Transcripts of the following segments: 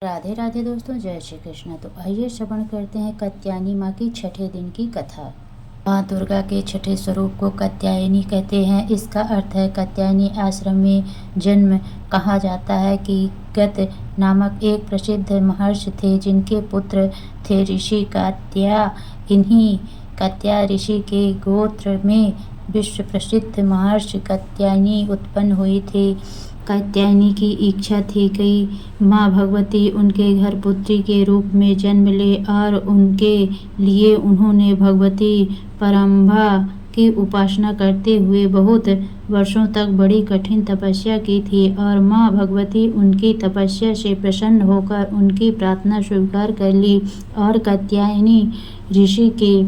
राधे राधे दोस्तों, जय श्री कृष्ण। तो आइए श्रवण करते हैं कात्यायनी माँ की छठे दिन की कथा। माँ दुर्गा के छठे स्वरूप को कात्यायनी कहते हैं। इसका अर्थ है कात्यायनी आश्रम में जन्म। कहा जाता है कि गत नामक एक प्रसिद्ध महर्षि थे जिनके पुत्र थे ऋषि कात्या। इन्हीं कात्या ऋषि के गोत्र में विश्व प्रसिद्ध महर्षि कात्यायनी उत्पन्न हुई थी। कात्यायनी की इच्छा थी कि माँ भगवती उनके घर पुत्री के रूप में जन्म ले और उनके लिए उन्होंने भगवती परम्भा की उपासना करते हुए बहुत वर्षों तक बड़ी कठिन तपस्या की थी और माँ भगवती उनकी तपस्या से प्रसन्न होकर उनकी प्रार्थना स्वीकार कर ली और कात्यायनी ऋषि के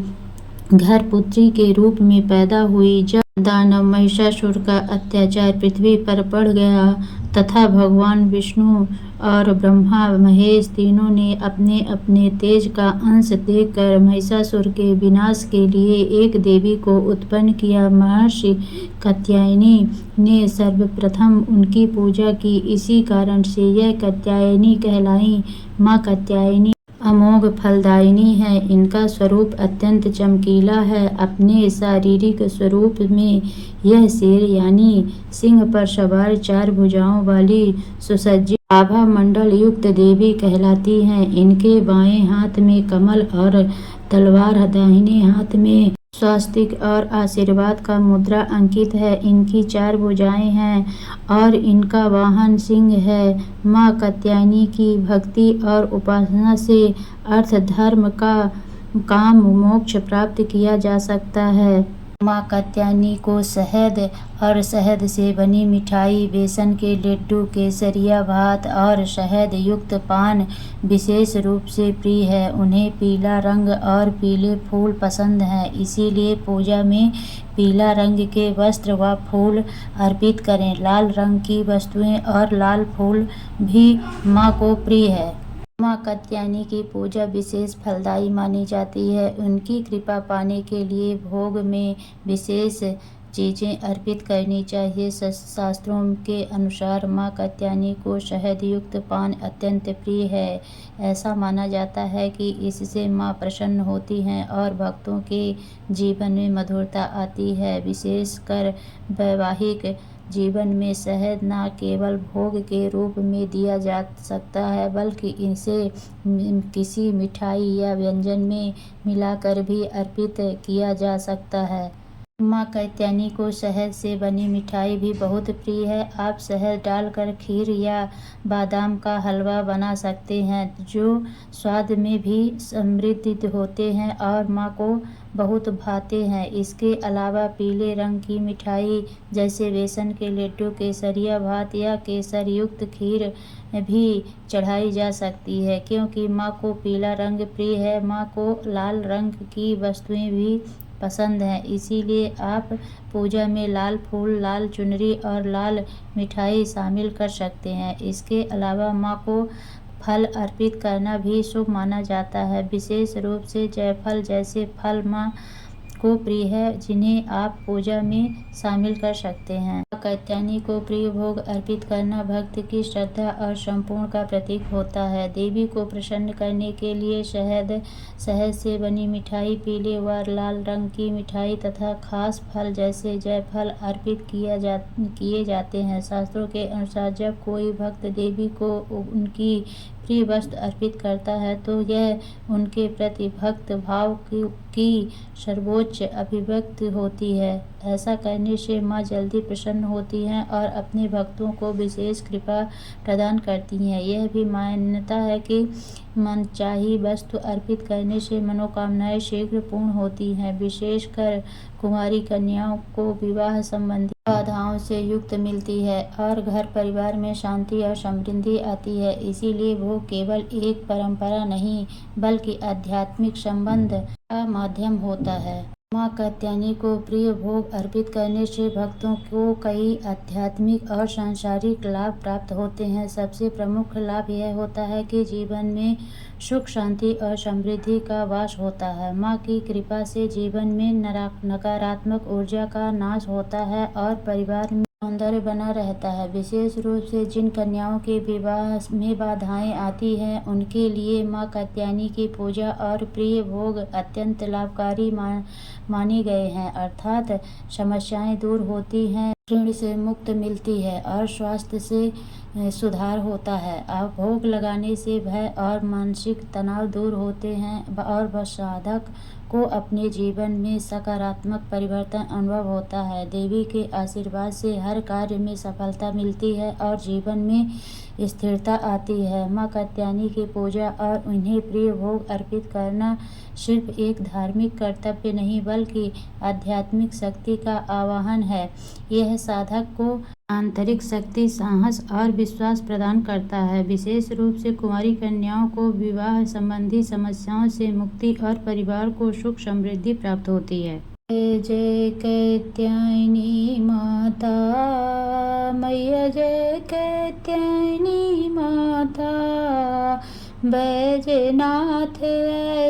घर पुत्री के रूप में पैदा हुई। जब दानव महिषासुर का अत्याचार पृथ्वी पर बढ़ गया तथा भगवान विष्णु और ब्रह्मा महेश तीनों ने अपने अपने तेज का अंश देकर महिषासुर के विनाश के लिए एक देवी को उत्पन्न किया। महर्षि कात्यायनी ने सर्वप्रथम उनकी पूजा की। इसी कारण से यह कात्यायनी कहलाई। माँ कात्यायनी अमोघ फलदायिनी है। इनका स्वरूप अत्यंत चमकीला है। अपने शारीरिक स्वरूप में यह शेर यानी सिंह पर सवार 4 भुजाओं वाली सुसज्जित आभा मंडल युक्त देवी कहलाती हैं। इनके बाएं हाथ में कमल और तलवार, दाहिने हाथ में स्वास्तिक और आशीर्वाद का मुद्रा अंकित है। इनकी 4 भुजाएं हैं और इनका वाहन सिंह है। माँ कात्यायनी की भक्ति और उपासना से अर्थ, धर्म का काम, मोक्ष प्राप्त किया जा सकता है। माँ कात्यायनी को शहद और शहद से बनी मिठाई, बेसन के लड्डू, केसरिया भात और शहद युक्त पान विशेष रूप से प्रिय है। उन्हें पीला रंग और पीले फूल पसंद हैं, इसीलिए पूजा में पीला रंग के वस्त्र व फूल अर्पित करें। लाल रंग की वस्तुएं और लाल फूल भी माँ को प्रिय है। माँ कात्यायनी की पूजा विशेष फलदायी मानी जाती है। उनकी कृपा पाने के लिए भोग में विशेष चीज़ें अर्पित करनी चाहिए। शास्त्रों के अनुसार माँ कात्यायनी को शहद युक्त पान अत्यंत प्रिय है। ऐसा माना जाता है कि इससे माँ प्रसन्न होती हैं और भक्तों के जीवन में मधुरता आती है। विशेषकर वैवाहिक जीवन में शहद न केवल भोग के रूप में दिया जा सकता है बल्कि इसे किसी मिठाई या व्यंजन में मिलाकर भी अर्पित किया जा सकता है। माँ कात्यायनी को शहद से बनी मिठाई भी बहुत प्रिय है। आप शहद डालकर खीर या बादाम का हलवा बना सकते हैं जो स्वाद में भी समृद्ध होते हैं और माँ को बहुत भाते हैं। इसके अलावा पीले रंग की मिठाई जैसे बेसन के लड्डू, केसरिया भात या केसर युक्त खीर भी चढ़ाई जा सकती है। क्योंकि माँ को पीला रंग प्रिय है, माँ को लाल रंग की वस्तुएं भी पसंद हैं, इसीलिए आप पूजा में लाल फूल, लाल चुनरी और लाल मिठाई शामिल कर सकते हैं। इसके अलावा माँ को फल अर्पित करना भी शुभ माना जाता है। विशेष रूप से जायफल जैसे फल माँ को प्रिय है जिन्हें आप पूजा में शामिल कर सकते हैं। माँ कात्यायनी को प्रिय भोग अर्पित करना भक्त की श्रद्धा और संपूर्ण का प्रतीक होता है। देवी को प्रसन्न करने के लिए शहद से बनी मिठाई, पीले व लाल रंग की मिठाई तथा खास फल जैसे जायफल अर्पित किए जाते हैं। शास्त्रों के अनुसार जब कोई भक्त देवी को उनकी प्रिय वस्तु अर्पित करता है तो यह उनके प्रति भक्त भाव की सर्वोच्च अभिव्यक्ति होती है। ऐसा करने से माँ जल्दी प्रसन्न होती हैं और अपने भक्तों को विशेष कृपा प्रदान करती हैं। यह भी मान्यता है कि मनचाही वस्तु अर्पित करने से मनोकामनाएं शीघ्र पूर्ण होती हैं। विशेषकर कुंवारी कन्याओं को विवाह संबंधी बाधाओं से युक्त मिलती है और घर परिवार में शांति और समृद्धि आती है। इसीलिए वो केवल एक परंपरा नहीं बल्कि आध्यात्मिक संबंध का माध्यम होता है। माँ कात्यायनी को प्रिय भोग अर्पित करने से भक्तों को कई आध्यात्मिक और सांसारिक लाभ प्राप्त होते हैं। सबसे प्रमुख लाभ यह होता है कि जीवन में सुख, शांति और समृद्धि का वास होता है। माँ की कृपा से जीवन में नकारात्मक ऊर्जा का नाश होता है और परिवार में सौंदर्य बना रहता है। विशेष रूप से जिन कन्याओं के विवाह में बाधाएं आती हैं उनके लिए माँ कात्यायनी की पूजा और प्रिय भोग अत्यंत लाभकारी माने गए हैं, अर्थात समस्याएं दूर होती हैं, ऋण से मुक्त मिलती है और स्वास्थ्य से सुधार होता है। अब भोग लगाने से भय और मानसिक तनाव दूर होते हैं और साधक को अपने जीवन में सकारात्मक परिवर्तन अनुभव होता है। देवी के आशीर्वाद से हर कार्य में सफलता मिलती है और जीवन में स्थिरता आती है। माँ कात्यायनी की पूजा और उन्हें प्रिय भोग अर्पित करना सिर्फ एक धार्मिक कर्तव्य नहीं बल्कि आध्यात्मिक शक्ति का आवाहन है। यह साधक को आंतरिक शक्ति, साहस और विश्वास प्रदान करता है। विशेष रूप से कुंवारी कन्याओं को विवाह संबंधी समस्याओं से मुक्ति और परिवार को सुख समृद्धि प्राप्त होती है। जय जय कात्यायनी माता, मैया जय कात्यायनी माता। बैजनाथ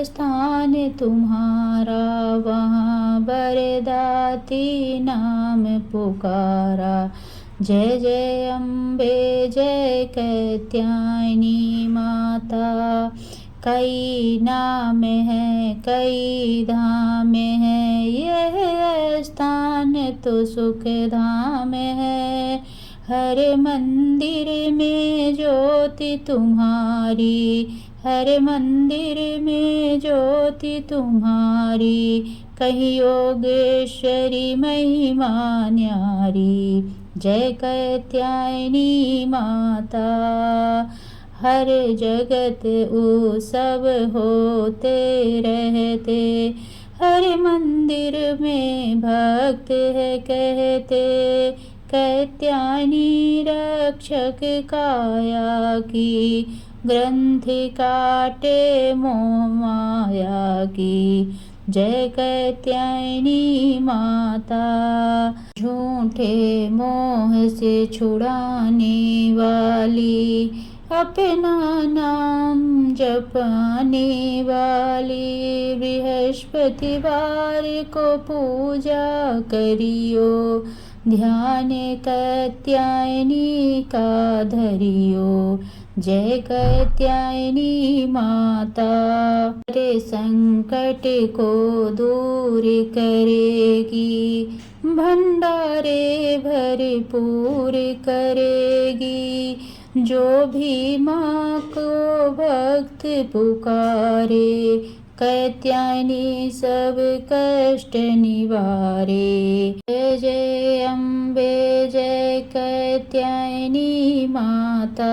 स्थान तुम्हारा, वहाँ वरदाती नाम पुकारा। जय जय अम्बे जय कात्यायनी माता। कई नाम है कई धाम है, यह स्थान तो सुख धाम है। हर मंदिर में ज्योति तुम्हारी, हर मंदिर में ज्योति तुम्हारी। कहीं योगेश्वरी महिमा न्यारी। जय कात्यायनी माता। हर जगत उत्सव होते रहते, हर मंदिर में भक्त है कहते। कात्यायनी रक्षक काया की, ग्रंथि काटे मोह माया की। जय कात्यायनी माता। झूठे मोह से छुड़ाने वाली, अपना नाम जपाने वाली। बृहस्पतिवार को पूजा करियो, ध्यान कात्यायनी का धरियो। जय कात्यायनी माता। हरे संकट को दूर करेगी, भंडारे भरपूर करेगी। जो भी माँ को भक्त पुकारे, कात्यायनी सब कष्ट निवारे। जय जय अम्बे जय कात्यायनी माता।